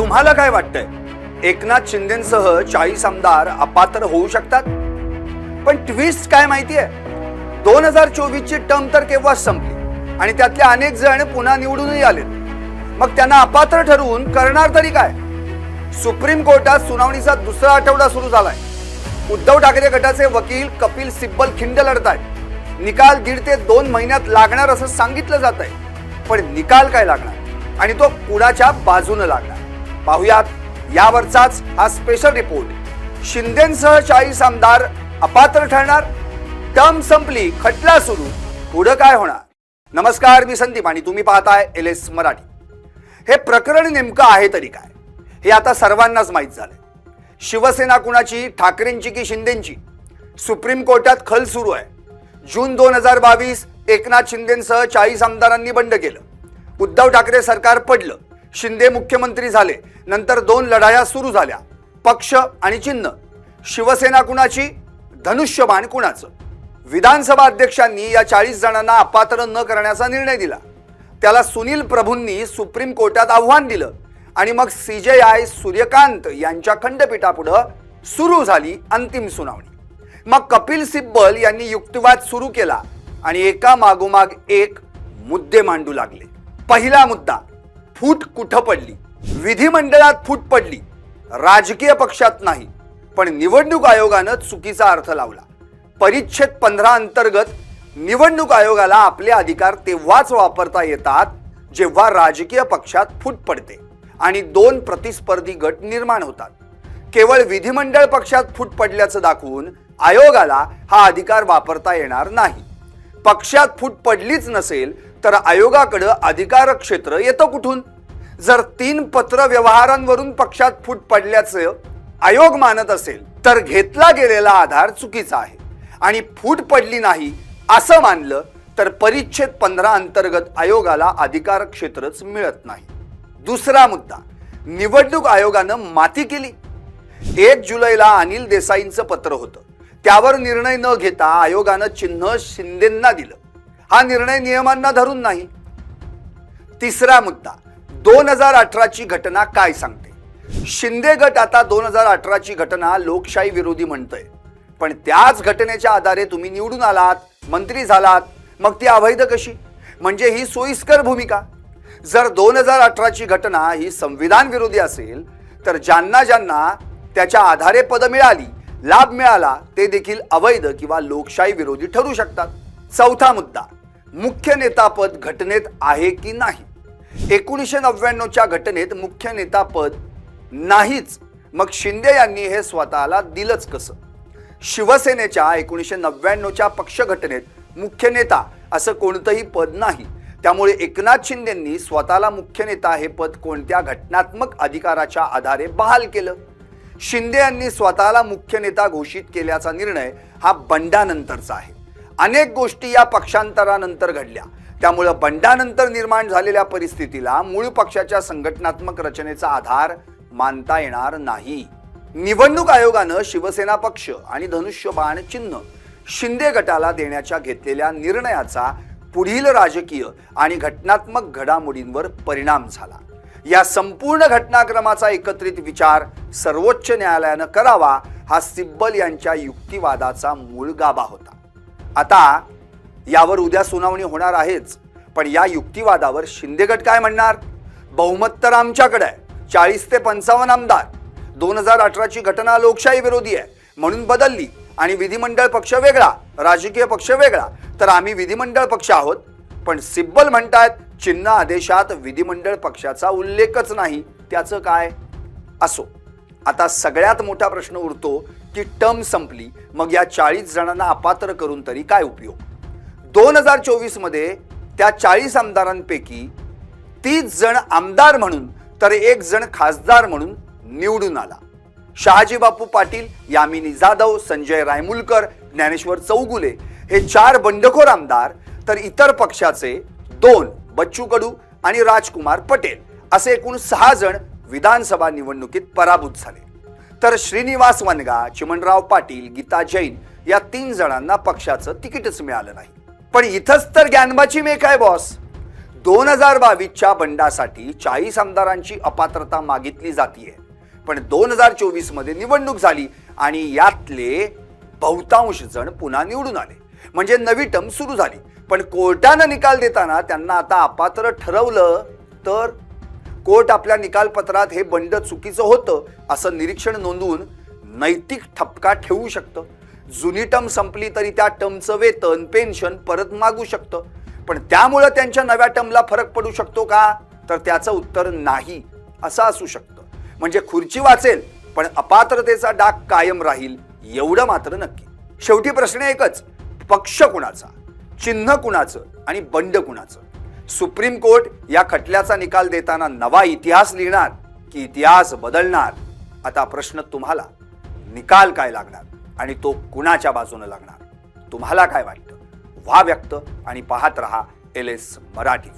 तुम्हाला काय वाटतंय, एकनाथ शिंदेसह 40 आमदार अपात्र होऊ शकतात? पण ट्विस्ट काय माहितीये, 2024 ची टर्म तर केव्हा संपली आणि त्यातले अनेक जण पुन्हा निवडूनही आले. मग त्यांना अपात्र ठरवून करणार तरी काय? सुप्रीम कोर्टात सुनावणीचा दुसरा आठवडा सुरू झालाय. उद्धव ठाकरे गटाचे वकील कपिल सिब्बल खिंड लढतायत. निकाल 1.5 ते 2 महिन्यात लागणार असं सांगितलं जात आहे. पण निकाल काय लागणार आणि तो कुणाच्या बाजूने लागणार, पाहुयात यावरचाच हा स्पेशल रिपोर्ट. शिंदेसह 40 आमदार अपात्र ठरणार, टर्म संपली, खटला सुरू, पुढे काय होणार? नमस्कार, मी संदीप आणि तुम्ही पाहताय LS मराठी. हे प्रकरण नेमकं आहे तरी काय, हे आता सर्वांनाच माहीत झालंय. शिवसेना कुणाची, ठाकरेंची की शिंदेची? सुप्रीम कोर्टात खल सुरू आहे. जून 2022 एकनाथ शिंदेसह 40 आमदारांनी बंड केलं. उद्धव ठाकरे सरकार पडलं, शिंदे मुख्यमंत्री झाले. नंतर 2 लढाया सुरू झाल्या, पक्ष आणि चिन्ह. शिवसेना कुणाची, धनुष्यबाण कुणाचं? विधानसभा अध्यक्षांनी या 40 जणांना अपात्र न करण्याचा निर्णय दिला. त्याला सुनील प्रभूंनी सुप्रीम कोर्टात आव्हान दिलं आणि मग CJI सूर्यकांत यांच्या खंडपीठापुढे सुरू झाली अंतिम सुनावणी. मग कपिल सिब्बल यांनी युक्तिवाद सुरू केला आणि एका मागोमाग एक मुद्दे मांडू लागले. पहिला मुद्दा, फूट कुठं पडली? विधिमंडळात फूट पडली, राजकीय पक्षात नाही. पण निवडणूक आयोगानं चुकीचा अर्थ लावला. परिच्छेद 15 अंतर्गत निवडणूक आयोगाला आपले अधिकार तेव्हाच वापरता येतात जेव्हा राजकीय पक्षात फूट पडते आणि 2 प्रतिस्पर्धी गट निर्माण होतात. केवळ विधिमंडळ पक्षात फूट पडल्याचं दाखवून आयोगाला हा अधिकार वापरता येणार नाही. पक्षात फूट पडलीच नसेल तर आयोगाकडे अधिकार क्षेत्र येतं कुठून? जर 3 पत्र व्यवहारांवरून पक्षात फूट पडल्याचं आयोग मानत असेल तर घेतला गेलेला आधार चुकीचा आहे आणि फूट पडली नाही असं मानलं तर परिच्छेद 15 अंतर्गत आयोगाला अधिकार क्षेत्रच मिळत नाही. दुसरा मुद्दा, निवडणूक आयोगानं माती केली. 1 जुलैला अनिल देसाईंचं पत्र होतं, त्यावर निर्णय न घेता आयोगानं चिन्ह शिंदेंना दिलं. हा निर्णय नियमांना धरून नाही. तिसरा मुद्दा, 2018 ची घटना काय सांगते? शिंदे गट आता 2018 ची घटना लोकशाही विरोधी म्हणतोय. पण त्याच घटनेच्या आधारे तुम्ही निवडून आलात, मंत्री झालात, मग ती अवैध कशी? म्हणजे ही सोयीस्कर भूमिका. जर 2018 ची घटना ही संविधान विरोधी असेल तर ज्यांना ज्यांना त्याच्या आधारे पद मिळाली, लाभ मिळाला, ते देखील अवैध किंवा लोकशाही विरोधी ठरू शकतात. चौथा मुद्दा, मुख्य नेता पद घटनेत आहे की नाही? 1999 च्या घटनेत मुख्य नेता पद नाहीच, मग शिंदे यांनी हे स्वतःला दिलंच कसं? शिवसेनेच्या 1999 च्या पक्ष घटनेत मुख्य नेता असं कोणतंही पद नाही. त्यामुळे एकनाथ शिंदेंनी स्वतःला मुख्य नेता हे पद कोणत्या घटनात्मक अधिकाराच्या आधारे बहाल केलं? शिंदे यांनी स्वतःला मुख्य नेता घोषित केल्याचा निर्णय हा बंडानंतरचा आहे. अनेक गोष्टी या पक्षांतरानंतर घडल्या, त्यामुळे बंडानंतर निर्माण झालेल्या परिस्थितीला मूळ पक्षाच्या संघटनात्मक रचनेचा आधार मानता येणार नाही. निवडणूक आयोगानं शिवसेना पक्ष आणि धनुष्यबाण चिन्ह शिंदे गटाला देण्याच्या घेतलेल्या निर्णयाचा पुढील राजकीय आणि घटनात्मक घडामोडींवर परिणाम झाला. या संपूर्ण घटनाक्रमाचा एकत्रित विचार सर्वोच्च न्यायालयानं करावा हा सिब्बल यांच्या युक्तिवादाचा मूळ गाभा होता. आता यावर उद्या सुनावणी होणार आहेच, पण या युक्तिवादावर शिंदे गट काय म्हणणार? बहुमत तर आमच्याकडे आहे, 40 ते 55 आमदार. 2018 ची घटना लोकशाही विरोधी आहे म्हणून बदलली आणि विधिमंडळ पक्ष वेगळा, राजकीय पक्ष वेगळा, तर आम्ही विधिमंडळ पक्ष आहोत. पण सिब्बल म्हणतात चिन्ह आदेशात विधिमंडळ पक्षाचा उल्लेखच नाही, त्याचं काय? असो, आता सगळ्यात मोठा प्रश्न उरतो की टर्म संपली, मग या 40 जणांना अपात्र करून तरी काय उपयोग? 2024 मध्ये त्या 40 आमदारांपैकी 30 जण आमदार म्हणून तर 1 जण खासदार म्हणून निवडून आला. शहाजी बापू पाटील, यामिनी जाधव, संजय रायमुलकर, ज्ञानेश्वर चौगुले हे 4 बंडखोर आमदार, तर इतर पक्षाचे 2 बच्चू कडू आणि राजकुमार पटेल असे एकूण 6 जण विधानसभा निवडणुकीत पराभूत झाले. तर श्रीनिवास वनगा, चिमणराव पाटील, गीता जैन या 3 जणांना पक्षाचं तिकीटच मिळालं नाही. पण इथंच तर ज्ञानबाची मेक आहे बॉस. 2022च्या बंडासाठी 40 आमदारांची अपात्रता मागितली जातीये, पण 2024 मध्ये निवडणूक झाली आणि यातले बहुतांश जण पुन्हा निवडून आले, म्हणजे नवी टर्म सुरू झाली. पण कोर्टानं निकाल देताना त्यांना आता अपात्र ठरवलं तर कोर्ट आपल्या निकालपत्रात हे बंड चुकीचं होतं असं निरीक्षण नोंदवून नैतिक ठपका ठेवू शकतं. जुनी टर्म संपली तरी त्या टर्मचं वेतन पेन्शन परत मागू शकतं. पण त्यामुळे त्यांच्या नव्या टर्मला फरक पडू शकतो का, तर त्याचं उत्तर नाही असं असू शकतं. म्हणजे खुर्ची वाचेल पण अपात्रतेचा डाग कायम राहील एवढं मात्र नक्की. शेवटी प्रश्न एकच, पक्ष कुणाचा, चिन्ह कुणाचं आणि बंड कुणाचं. सुप्रीम कोर्ट या खटल्याचा निकाल देताना नवा इतिहास लिहिणार की इतिहास बदलणार. आता प्रश्न तुम्हाला, निकाल काय लागणार आणि तो कुणाच्या बाजूने लागणार, तुम्हाला काय वाटतं? व्हा व्यक्त आणि पाहत रहा LS मराठी.